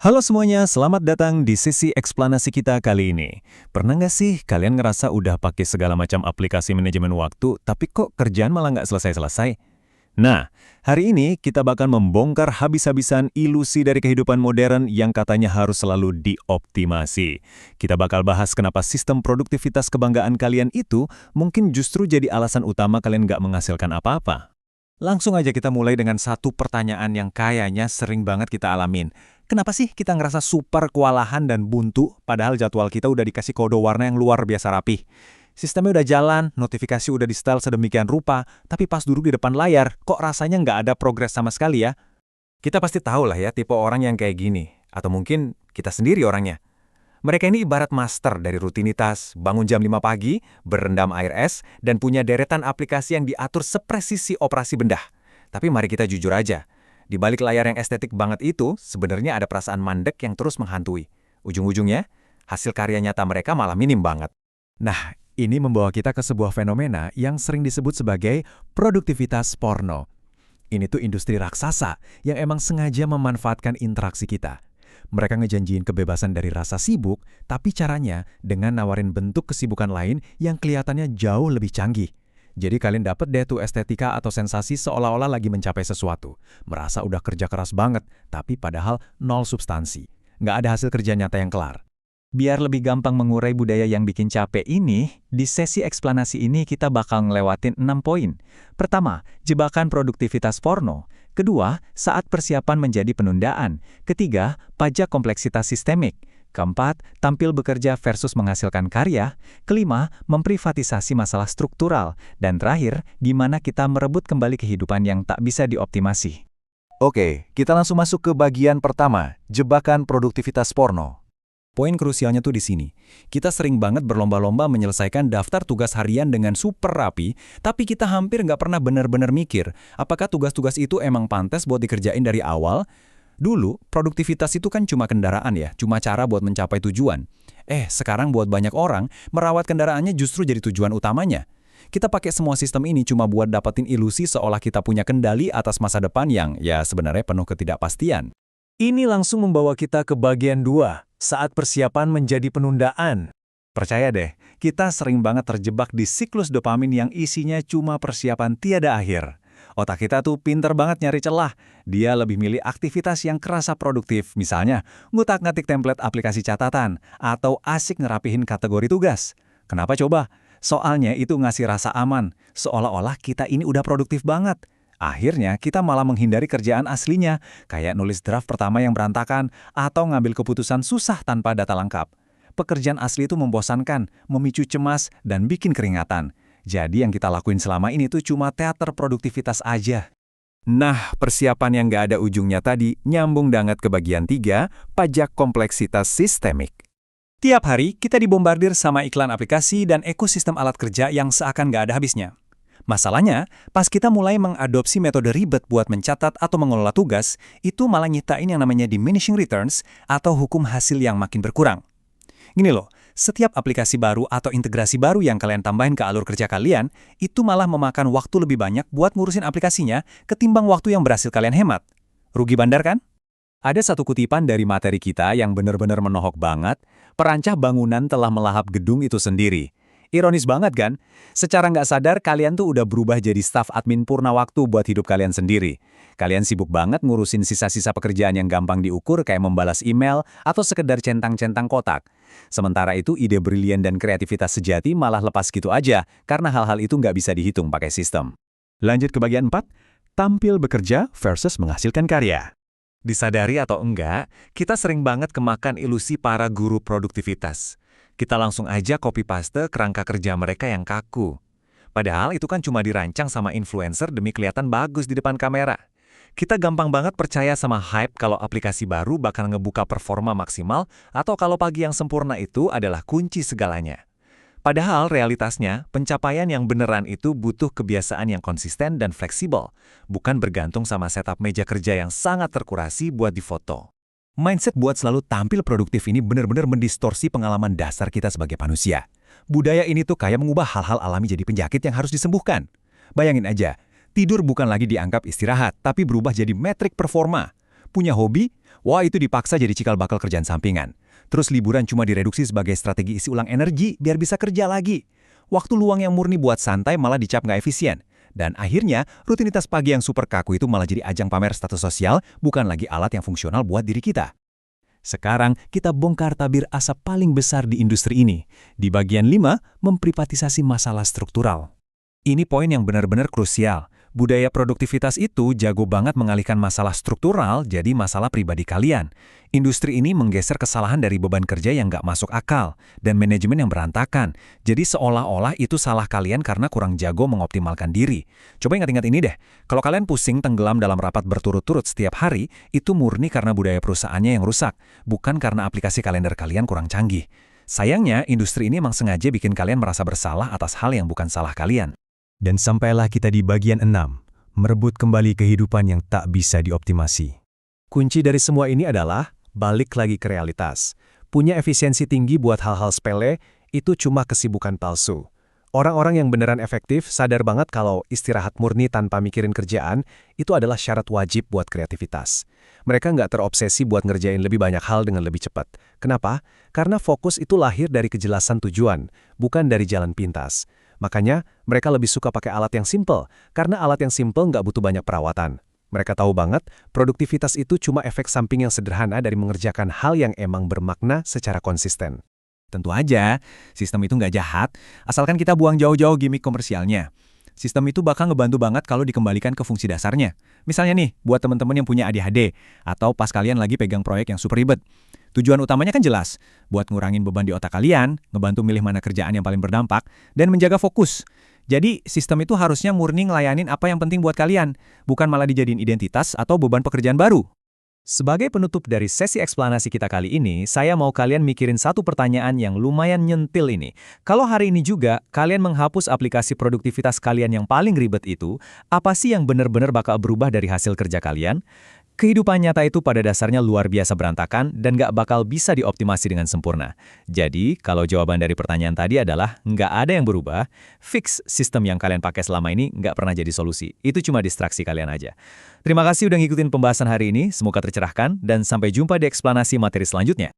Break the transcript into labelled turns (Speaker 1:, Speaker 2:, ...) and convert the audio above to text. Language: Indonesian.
Speaker 1: Halo semuanya, selamat datang di sesi eksplanasi kita kali ini. Pernah nggak sih kalian ngerasa udah pakai segala macam aplikasi manajemen waktu, tapi kok kerjaan malah nggak selesai-selesai? Nah, hari ini kita bakal membongkar habis-habisan ilusi dari kehidupan modern yang katanya harus selalu dioptimasi. Kita bakal bahas kenapa sistem produktivitas kebanggaan kalian itu mungkin justru jadi alasan utama kalian nggak menghasilkan apa-apa. Langsung aja kita mulai dengan satu pertanyaan yang kayaknya sering banget kita alamin. Kenapa sih kita ngerasa super kewalahan dan buntu, padahal jadwal kita udah dikasih kode warna yang luar biasa rapih? Sistemnya udah jalan, notifikasi udah di-style sedemikian rupa, tapi pas duduk di depan layar, kok rasanya nggak ada progres sama sekali ya? Kita pasti tahu lah ya tipe orang yang kayak gini, atau mungkin kita sendiri orangnya. Mereka ini ibarat master dari rutinitas, bangun jam 5 pagi, berendam air es, dan punya deretan aplikasi yang diatur sepresisi operasi bedah. Tapi mari kita jujur aja, di balik layar yang estetik banget itu, sebenarnya ada perasaan mandek yang terus menghantui. Ujung-ujungnya, hasil karya nyata mereka malah minim banget. Nah, ini membawa kita ke sebuah fenomena yang sering disebut sebagai produktivitas porno. Ini tuh industri raksasa yang emang sengaja memanfaatkan interaksi kita. Mereka ngejanjiin kebebasan dari rasa sibuk, tapi caranya dengan nawarin bentuk kesibukan lain yang kelihatannya jauh lebih canggih. Jadi kalian dapet deh tuh estetika atau sensasi seolah-olah lagi mencapai sesuatu. Merasa udah kerja keras banget, tapi padahal nol substansi. Nggak ada hasil kerja nyata yang kelar. Biar lebih gampang mengurai budaya yang bikin capek ini, di sesi eksplanasi ini kita bakal ngelewatin 6 poin. Pertama, jebakan produktivitas porno. Kedua, saat persiapan menjadi penundaan. Ketiga, pajak kompleksitas sistemik. Keempat, tampil bekerja versus menghasilkan karya. Kelima, memprivatisasi masalah struktural. Dan terakhir, gimana kita merebut kembali kehidupan yang tak bisa dioptimasi.
Speaker 2: Oke, kita langsung masuk ke bagian pertama, jebakan produktivitas porno.
Speaker 1: Poin krusialnya tuh di sini. Kita sering banget berlomba-lomba menyelesaikan daftar tugas harian dengan super rapi, tapi kita hampir nggak pernah benar-benar mikir, apakah tugas-tugas itu emang pantas buat dikerjain dari awal? Dulu, produktivitas itu kan cuma kendaraan ya, cuma cara buat mencapai tujuan. Sekarang buat banyak orang, merawat kendaraannya justru jadi tujuan utamanya. Kita pakai semua sistem ini cuma buat dapetin ilusi seolah kita punya kendali atas masa depan yang ya sebenarnya penuh ketidakpastian. Ini langsung membawa kita ke bagian 2. Saat persiapan menjadi penundaan. Percaya deh, kita sering banget terjebak di siklus dopamin yang isinya cuma persiapan tiada akhir. Otak kita tuh pinter banget nyari celah. Dia lebih milih aktivitas yang kerasa produktif, misalnya ngutak-ngatik template aplikasi catatan, atau asik ngerapihin kategori tugas. Kenapa coba? Soalnya itu ngasih rasa aman, seolah-olah kita ini udah produktif banget. Akhirnya, kita malah menghindari kerjaan aslinya, kayak nulis draft pertama yang berantakan, atau ngambil keputusan susah tanpa data lengkap. Pekerjaan asli itu membosankan, memicu cemas, dan bikin keringatan. Jadi yang kita lakuin selama ini tuh cuma teater produktivitas aja. Nah, persiapan yang nggak ada ujungnya tadi nyambung banget ke bagian 3, pajak kompleksitas sistemik. Tiap hari, kita dibombardir sama iklan aplikasi dan ekosistem alat kerja yang seakan nggak ada habisnya. Masalahnya, pas kita mulai mengadopsi metode ribet buat mencatat atau mengelola tugas, itu malah nyiptain yang namanya diminishing returns atau hukum hasil yang makin berkurang. Gini loh, setiap aplikasi baru atau integrasi baru yang kalian tambahin ke alur kerja kalian, itu malah memakan waktu lebih banyak buat ngurusin aplikasinya ketimbang waktu yang berhasil kalian hemat. Rugi bandar kan? Ada satu kutipan dari materi kita yang benar-benar menohok banget, perancah bangunan telah melahap gedung itu sendiri. Ironis banget kan? Secara nggak sadar kalian tuh udah berubah jadi staf admin purna waktu buat hidup kalian sendiri. Kalian sibuk banget ngurusin sisa-sisa pekerjaan yang gampang diukur kayak membalas email atau sekedar centang-centang kotak. Sementara itu ide brilian dan kreativitas sejati malah lepas gitu aja karena hal-hal itu nggak bisa dihitung pakai sistem. Lanjut ke bagian 4, tampil bekerja versus menghasilkan karya. Disadari atau enggak, kita sering banget kemakan ilusi para guru produktivitas. Kita langsung aja copy-paste kerangka kerja mereka yang kaku. Padahal itu kan cuma dirancang sama influencer demi kelihatan bagus di depan kamera. Kita gampang banget percaya sama hype kalau aplikasi baru bakal ngebuka performa maksimal atau kalau pagi yang sempurna itu adalah kunci segalanya. Padahal realitasnya, pencapaian yang beneran itu butuh kebiasaan yang konsisten dan fleksibel, bukan bergantung sama setup meja kerja yang sangat terkurasi buat difoto. Mindset buat selalu tampil produktif ini benar-benar mendistorsi pengalaman dasar kita sebagai manusia. Budaya ini tuh kayak mengubah hal-hal alami jadi penyakit yang harus disembuhkan. Bayangin aja, tidur bukan lagi dianggap istirahat, tapi berubah jadi metrik performa. Punya hobi? Wah, itu dipaksa jadi cikal bakal kerjaan sampingan. Terus liburan cuma direduksi sebagai strategi isi ulang energi biar bisa kerja lagi. Waktu luang yang murni buat santai malah dicap nggak efisien. Dan akhirnya, rutinitas pagi yang super kaku itu malah jadi ajang pamer status sosial, bukan lagi alat yang fungsional buat diri kita. Sekarang, kita bongkar tabir asap paling besar di industri ini. Di bagian 5, memprivatisasi masalah struktural. Ini poin yang benar-benar krusial. Budaya produktivitas itu jago banget mengalihkan masalah struktural jadi masalah pribadi kalian. Industri ini menggeser kesalahan dari beban kerja yang nggak masuk akal, dan manajemen yang berantakan. Jadi seolah-olah itu salah kalian karena kurang jago mengoptimalkan diri. Coba ingat-ingat ini deh, kalau kalian pusing tenggelam dalam rapat berturut-turut setiap hari, itu murni karena budaya perusahaannya yang rusak, bukan karena aplikasi kalender kalian kurang canggih. Sayangnya, industri ini emang sengaja bikin kalian merasa bersalah atas hal yang bukan salah kalian.
Speaker 3: Dan sampailah kita di bagian 6, merebut kembali kehidupan yang tak bisa dioptimasi. Kunci dari semua ini adalah balik lagi ke realitas. Punya efisiensi tinggi buat hal-hal sepele, itu cuma kesibukan palsu. Orang-orang yang beneran efektif sadar banget kalau istirahat murni tanpa mikirin kerjaan, itu adalah syarat wajib buat kreativitas. Mereka nggak terobsesi buat ngerjain lebih banyak hal dengan lebih cepat. Kenapa? Karena fokus itu lahir dari kejelasan tujuan, bukan dari jalan pintas. Makanya, mereka lebih suka pakai alat yang simple, karena alat yang simple nggak butuh banyak perawatan. Mereka tahu banget, produktivitas itu cuma efek samping yang sederhana dari mengerjakan hal yang emang bermakna secara konsisten.
Speaker 1: Tentu aja, sistem itu nggak jahat, asalkan kita buang jauh-jauh gimmick komersialnya. Sistem itu bakal ngebantu banget kalau dikembalikan ke fungsi dasarnya. Misalnya nih, buat teman-teman yang punya ADHD, atau pas kalian lagi pegang proyek yang super ribet. Tujuan utamanya kan jelas, buat ngurangin beban di otak kalian, ngebantu milih mana kerjaan yang paling berdampak, dan menjaga fokus. Jadi, sistem itu harusnya murni ngelayanin apa yang penting buat kalian, bukan malah dijadiin identitas atau beban pekerjaan baru. Sebagai penutup dari sesi eksplanasi kita kali ini, saya mau kalian mikirin satu pertanyaan yang lumayan nyentil ini. Kalau hari ini juga, kalian menghapus aplikasi produktivitas kalian yang paling ribet itu, apa sih yang benar-benar bakal berubah dari hasil kerja kalian? Kehidupan nyata itu pada dasarnya luar biasa berantakan dan nggak bakal bisa dioptimasi dengan sempurna. Jadi, kalau jawaban dari pertanyaan tadi adalah nggak ada yang berubah, fix sistem yang kalian pakai selama ini nggak pernah jadi solusi. Itu cuma distraksi kalian aja. Terima kasih udah ngikutin pembahasan hari ini, semoga tercerahkan, dan sampai jumpa di eksplanasi materi selanjutnya.